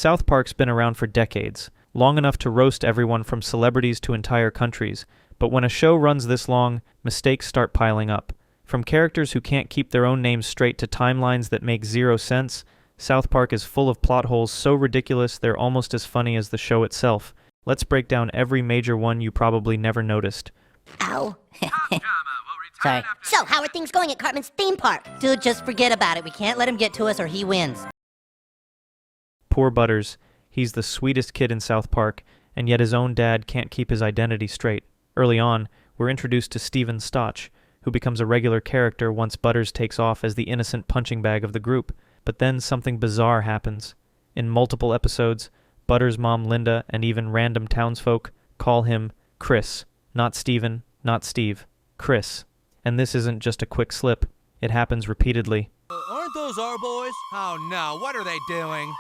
South Park's been around for decades, long enough to roast everyone from celebrities to entire countries, but when a show runs this long, mistakes start piling up. From characters who can't keep their own names straight to timelines that make zero sense, South Park is full of plot holes so ridiculous they're almost as funny as the show itself. Let's break down every major one you probably never noticed. Ow. Sorry. So, how are things going at Cartman's theme park? Dude, just forget about it. We can't let him get to us or he wins. Poor Butters. He's the sweetest kid in South Park, and yet his own dad can't keep his identity straight. Early on, we're introduced to Steven Stotch, who becomes a regular character once Butters takes off as the innocent punching bag of the group. But then something bizarre happens. In multiple episodes, Butters' mom Linda and even random townsfolk call him Chris. Not Steven, not Steve. Chris. And this isn't just a quick slip. It happens repeatedly. Aren't those our boys? Oh no, what are they doing? No!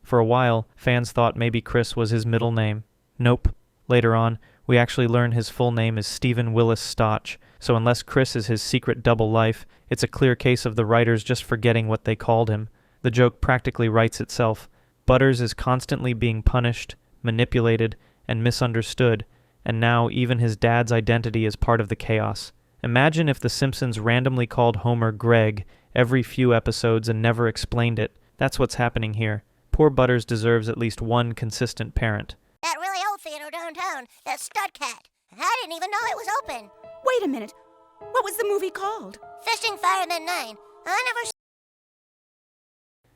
For a while, fans thought maybe Chris was his middle name. Nope. Later on, we actually learn his full name is Stephen Willis Stotch, so unless Chris is his secret double life, it's a clear case of the writers just forgetting what they called him. The joke practically writes itself. Butters is constantly being punished, manipulated, and misunderstood, and now even his dad's identity is part of the chaos. Imagine if The Simpsons randomly called Homer Greg every few episodes and never explained it. That's what's happening here. Poor Butters deserves at least one consistent parent. That really old theater downtown, that Stud Cat. I didn't even know it was open. Wait a minute. What was the movie called? Fishing Fireman 9. I never...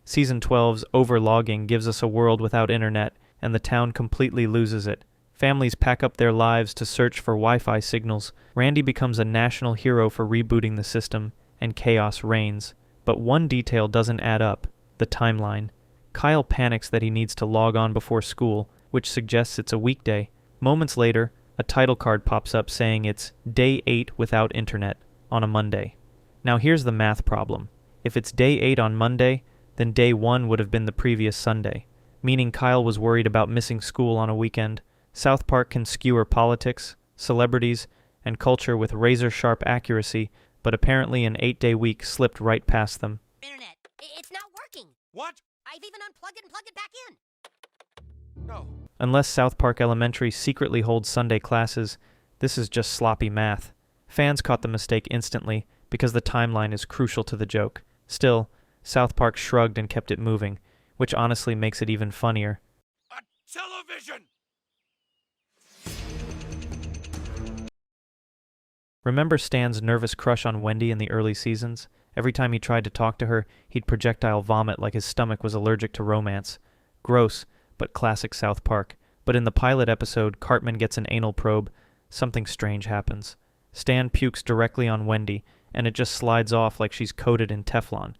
Season 12's overlogging gives us a world without internet, and the town completely loses it. Families pack up their lives to search for Wi-Fi signals. Randy becomes a national hero for rebooting the system, and chaos reigns. But one detail doesn't add up: the timeline. Kyle panics that he needs to log on before school, which suggests it's a weekday. Moments later, a title card pops up saying it's Day 8 without internet on a Monday. Now here's the math problem. If it's Day 8 on Monday, then Day 1 would have been the previous Sunday, meaning Kyle was worried about missing school on a weekend. South Park can skewer politics, celebrities, and culture with razor-sharp accuracy, but apparently an 8-day week slipped right past them. Internet. It's not working. What? I've even unplugged it and plugged it back in. No. Unless South Park Elementary secretly holds Sunday classes, this is just sloppy math. Fans caught the mistake instantly because the timeline is crucial to the joke. Still, South Park shrugged and kept it moving, which honestly makes it even funnier. A television! Remember Stan's nervous crush on Wendy in the early seasons? Every time he tried to talk to her, he'd projectile vomit like his stomach was allergic to romance. Gross, but classic South Park. But in the pilot episode, Cartman gets an anal probe. Something strange happens. Stan pukes directly on Wendy, and it just slides off like she's coated in teflon.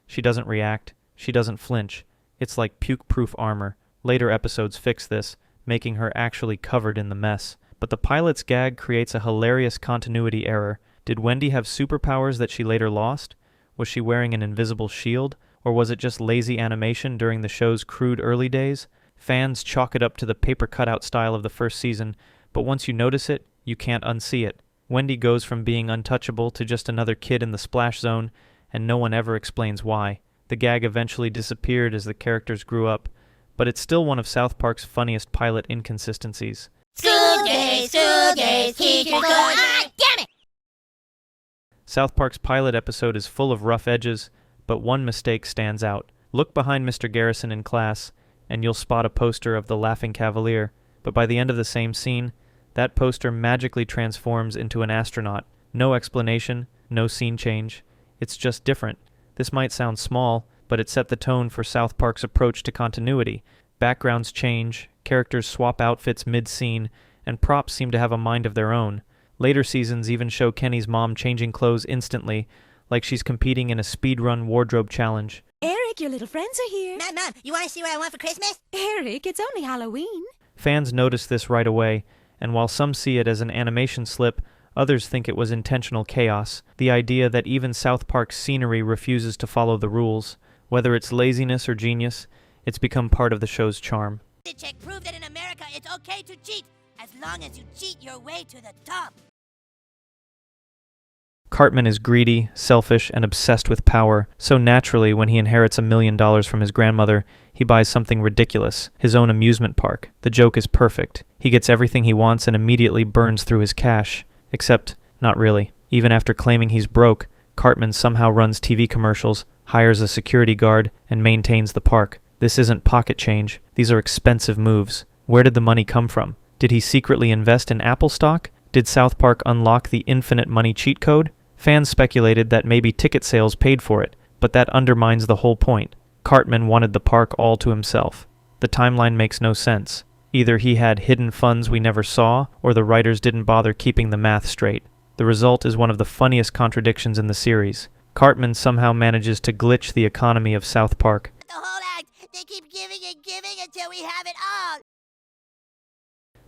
She doesn't react. She doesn't flinch. It's like puke-proof armor. Later episodes fix this, making her actually covered in the mess. But the pilot's gag creates a hilarious continuity error. Did Wendy have superpowers that she later lost? Was she wearing an invisible shield? Or was it just lazy animation during the show's crude early days? Fans chalk it up to the paper cutout style of the first season, but once you notice it, you can't unsee it. Wendy goes from being untouchable to just another kid in the splash zone, and no one ever explains why. The gag eventually disappeared as the characters grew up, but it's still one of South Park's funniest pilot inconsistencies. School days, teacher go. Ah, damn it! South Park's pilot episode is full of rough edges, but one mistake stands out. Look behind Mr. Garrison in class, and you'll spot a poster of the Laughing Cavalier, but by the end of the same scene, that poster magically transforms into an astronaut. No explanation, no scene change. It's just different. This might sound small, but it set the tone for South Park's approach to continuity. Backgrounds change, characters swap outfits mid-scene, and props seem to have a mind of their own. Later seasons even show Kenny's mom changing clothes instantly, like she's competing in a speedrun wardrobe challenge. Eric, your little friends are here. Mom, you want to see what I want for Christmas? Eric, it's only Halloween. Fans notice this right away, and while some see it as an animation slip, others think it was intentional chaos. The idea that even South Park's scenery refuses to follow the rules. Whether it's laziness or genius, it's become part of the show's charm. The check proved that in America it's okay to cheat, as long as you cheat your way to the top. Cartman is greedy, selfish, and obsessed with power, so naturally when he inherits $1 million from his grandmother, he buys something ridiculous, his own amusement park. The joke is perfect. He gets everything he wants and immediately burns through his cash. Except, not really. Even after claiming he's broke, Cartman somehow runs TV commercials, hires a security guard, and maintains the park. This isn't pocket change. These are expensive moves. Where did the money come from? Did he secretly invest in Apple stock? Did South Park unlock the infinite money cheat code? Fans speculated that maybe ticket sales paid for it, but that undermines the whole point. Cartman wanted the park all to himself. The timeline makes no sense. Either he had hidden funds we never saw, or the writers didn't bother keeping the math straight. The result is one of the funniest contradictions in the series. Cartman somehow manages to glitch the economy of South Park. The whole act, they keep giving and giving until we have it all.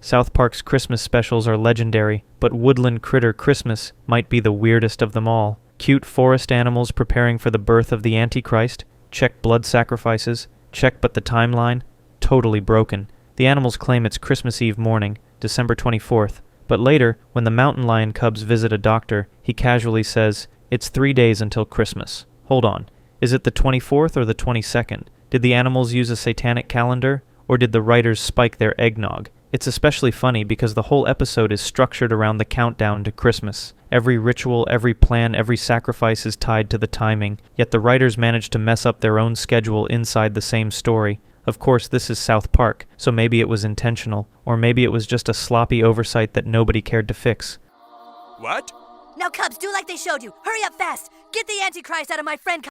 South Park's Christmas specials are legendary, but Woodland Critter Christmas might be the weirdest of them all. Cute forest animals preparing for the birth of the Antichrist. Check blood sacrifices. Check but the timeline. Totally broken. The animals claim it's Christmas Eve morning, December 24th. But later, when the mountain lion cubs visit a doctor, he casually says, "It's 3 days until Christmas." Hold on. Is it the 24th or the 22nd? Did the animals use a satanic calendar? Or did the writers spike their eggnog? It's especially funny because the whole episode is structured around the countdown to Christmas. Every ritual, every plan, every sacrifice is tied to the timing, yet the writers managed to mess up their own schedule inside the same story. Of course, this is South Park, so maybe it was intentional, or maybe it was just a sloppy oversight that nobody cared to fix. What? Now, Cubs, do like they showed you. Hurry up fast. Get the Antichrist out of my friend.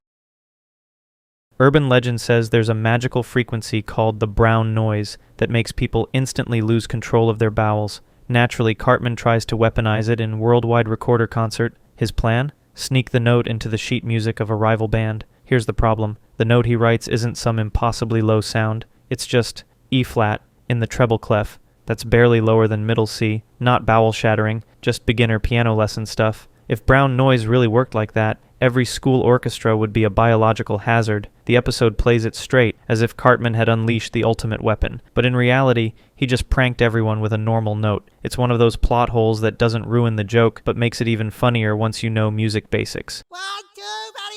Urban legend says there's a magical frequency called the brown noise that makes people instantly lose control of their bowels. Naturally, Cartman tries to weaponize it in Worldwide Recorder Concert. His plan? Sneak the note into the sheet music of a rival band. Here's the problem. The note he writes isn't some impossibly low sound. It's just E-flat in the treble clef. That's barely lower than middle C, not bowel shattering, just beginner piano lesson stuff. If brown noise really worked like that, every school orchestra would be a biological hazard. The episode plays it straight, as if Cartman had unleashed the ultimate weapon. But in reality, he just pranked everyone with a normal note. It's one of those plot holes that doesn't ruin the joke, but makes it even funnier once you know music basics. 1, 2,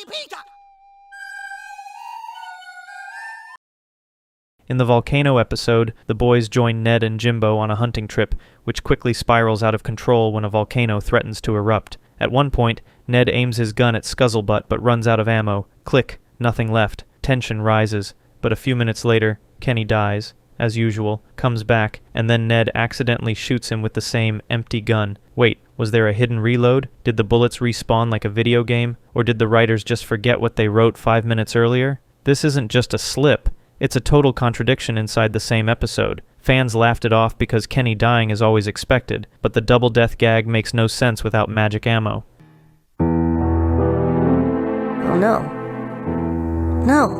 3, pizza. In the volcano episode, the boys join Ned and Jimbo on a hunting trip, which quickly spirals out of control when a volcano threatens to erupt. At one point, Ned aims his gun at Scuzzlebutt but runs out of ammo. Click, nothing left. Tension rises. But a few minutes later, Kenny dies, as usual, comes back, and then Ned accidentally shoots him with the same empty gun. Wait, was there a hidden reload? Did the bullets respawn like a video game? Or did the writers just forget what they wrote 5 minutes earlier? This isn't just a slip. It's a total contradiction inside the same episode. Fans laughed it off because Kenny dying is always expected, but the double death gag makes no sense without magic ammo. Oh no. No.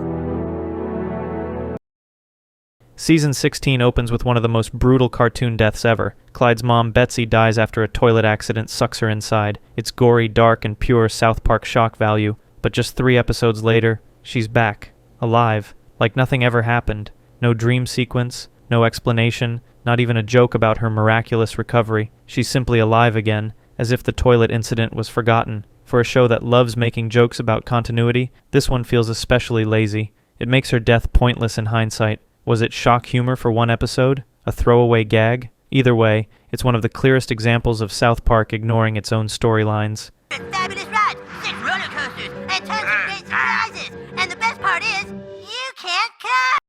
Season 16 opens with one of the most brutal cartoon deaths ever. Clyde's mom, Betsy, dies after a toilet accident sucks her inside. It's gory, dark, and pure South Park shock value. But just 3 episodes later, she's back. Alive. Like nothing ever happened. No dream sequence, no explanation, not even a joke about her miraculous recovery. She's simply alive again, as if the toilet incident was forgotten. For a show that loves making jokes about continuity, this one feels especially lazy. It makes her death pointless in hindsight. Was it shock humor for one episode? A throwaway gag? Either way, it's one of the clearest examples of South Park ignoring its own storylines. Fabulous ride, 6 roller coasters, and tons of great surprises. And the best part is, you can't cut.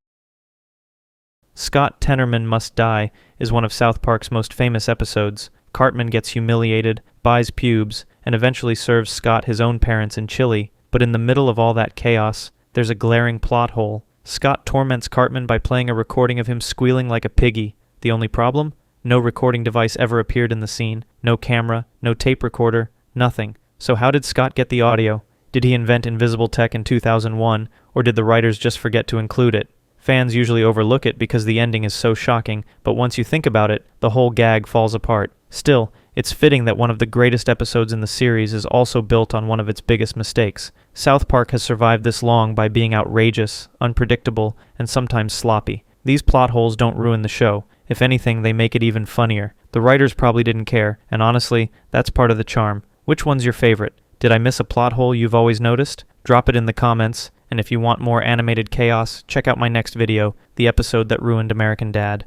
Scott Tenorman Must Die is one of South Park's most famous episodes. Cartman gets humiliated, buys pubes, and eventually serves Scott his own parents in chili. But in the middle of all that chaos, there's a glaring plot hole. Scott torments Cartman by playing a recording of him squealing like a piggy. The only problem? No recording device ever appeared in the scene. No camera, no tape recorder, nothing. So how did Scott get the audio? Did he invent invisible tech in 2001, or did the writers just forget to include it? Fans usually overlook it because the ending is so shocking, but once you think about it, the whole gag falls apart. Still, it's fitting that one of the greatest episodes in the series is also built on one of its biggest mistakes. South Park has survived this long by being outrageous, unpredictable, and sometimes sloppy. These plot holes don't ruin the show. If anything, they make it even funnier. The writers probably didn't care, and honestly, that's part of the charm. Which one's your favorite? Did I miss a plot hole you've always noticed? Drop it in the comments, and if you want more animated chaos, check out my next video, the episode that ruined American Dad.